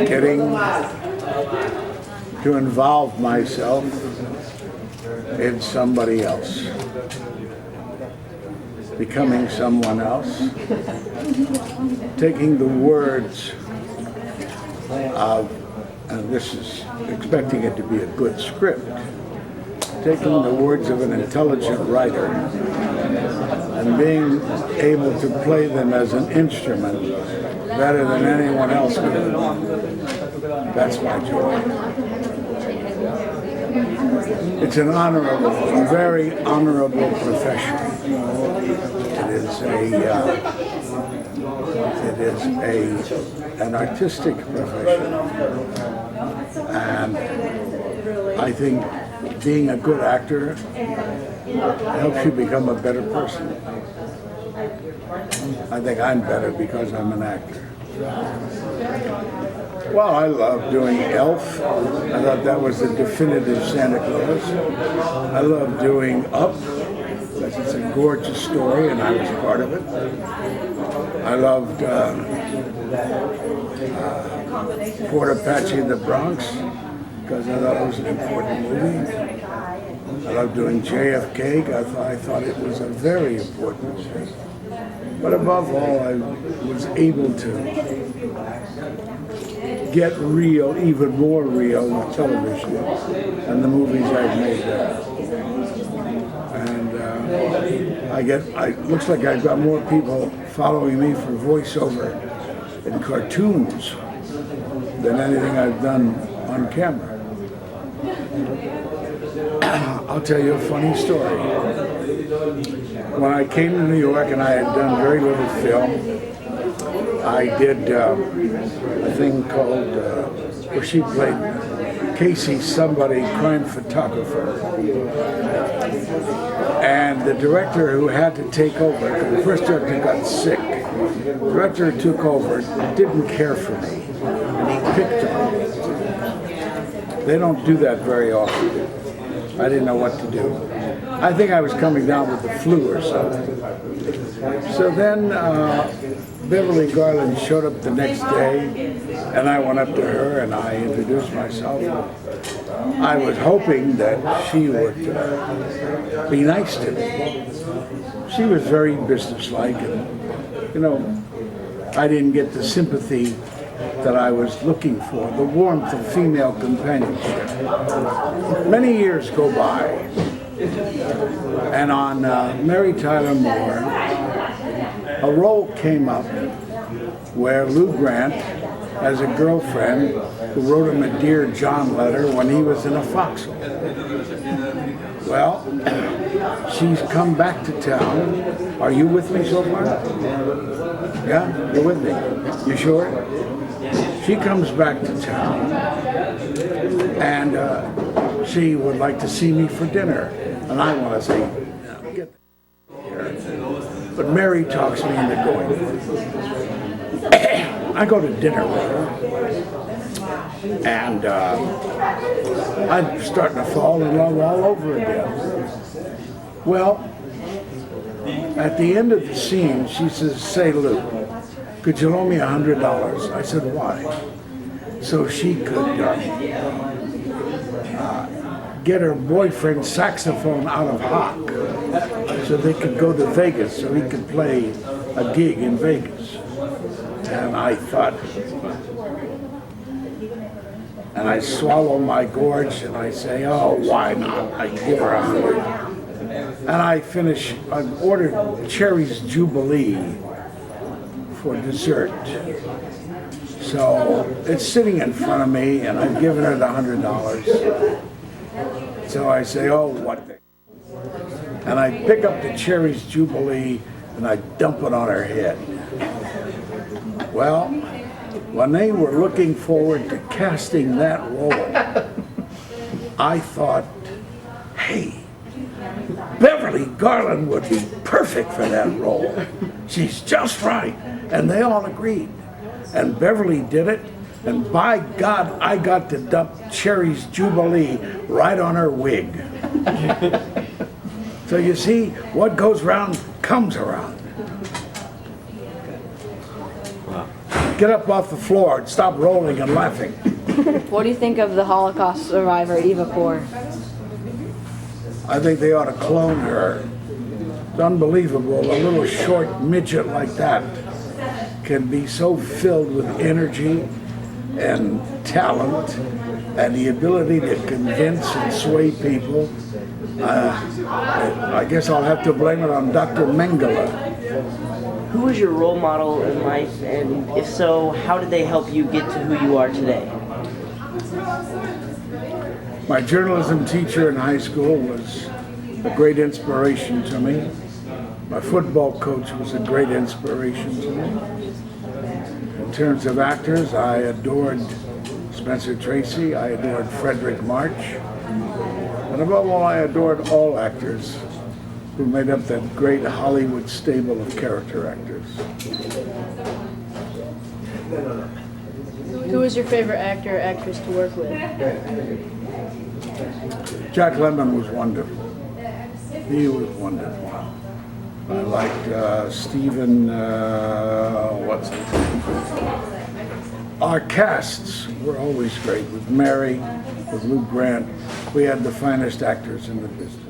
getting to involve myself in somebody else, becoming someone else, taking the words of, and this is expecting it to be a good script, taking the words of an intelligent writer and being able to play them as an instrument better than anyone else could. That's my joy. It's an honorable, a very honorable profession. It is an artistic profession, and I think being a good actor helps you become a better person. I think I'm better because I'm an actor. Well, I love doing Elf. I thought that was the definitive Santa Claus. I love doing Up, because it's a gorgeous story and I was part of it. I loved Fort Apache in the Bronx, because I thought it was an important movie. I loved doing JFK. I thought it was a very important movie. But above all, I was able to get real, even more real with television and the movies I've made there. And looks like I've got more people following me for voiceover in cartoons than anything I've done on camera. I'll tell you a funny story. When I came to New York and I had done very little film, I did a thing called, where she played Casey Somebody, crime photographer. And the director who had to take over, because the first director got sick, the director who took over didn't care for me, and he picked on me. They don't do that very often. I didn't know what to do. I think I was coming down with the flu or something. So then Beverly Garland showed up the next day, and I went up to her and I introduced myself. I was hoping that she would be nice to me. She was very businesslike, and I didn't get the sympathy that I was looking for, the warmth of female companionship. Many years go by, and on Mary Tyler Moore, a role came up where Lou Grant has a girlfriend who wrote him a Dear John letter when he was in a foxhole. Well, she's come back to town. Are you with me so far? Yeah, you're with me. You sure? She comes back to town, and she would like to see me for dinner. And I want to say, get here. But Mary talks me into going. I go to dinner with her, and I'm starting to fall in love all over again. Well, at the end of the scene, she says, "Say, Lou, could you loan me $100? I said, "Why?" So she could get her boyfriend's saxophone out of hock so they could go to Vegas so he could play a gig in Vegas. And I thought, and I swallow my gorge and I say, oh, why not? I give her $100. And I ordered Cherry's Jubilee for dessert. So it's sitting in front of me and I've given her the $100. So I say, oh, what the? And I pick up the Cherry's Jubilee and I dump it on her head. Well, when they were looking forward to casting that role, I thought, hey, Beverly Garland would be perfect for that role. She's just right. And they all agreed. And Beverly did it. And by God, I got to dump Cherry's Jubilee right on her wig. So you see, what goes around comes around. Wow. get up off the floor and stop rolling and laughing. What do you think of the Holocaust survivor Eva Poor? I think they ought to clone her. It's unbelievable. A little short midget like that can be so filled with energy and talent and the ability to convince and sway people. I guess I'll have to blame it on Dr. Mengele. Who was your role model in life, and if so, how did they help you get to who you are today? My journalism teacher in high school was a great inspiration to me. My football coach was a great inspiration to me. In terms of actors, I adored Spencer Tracy, I adored Frederick March, and above all, I adored all actors who made up that great Hollywood stable of character actors. Who was your favorite actor or actress to work with? Jack Lemmon was wonderful. He was wonderful. I liked Stephen, what's his name? Our casts were always great. With Mary, with Lou Grant, we had the finest actors in the business.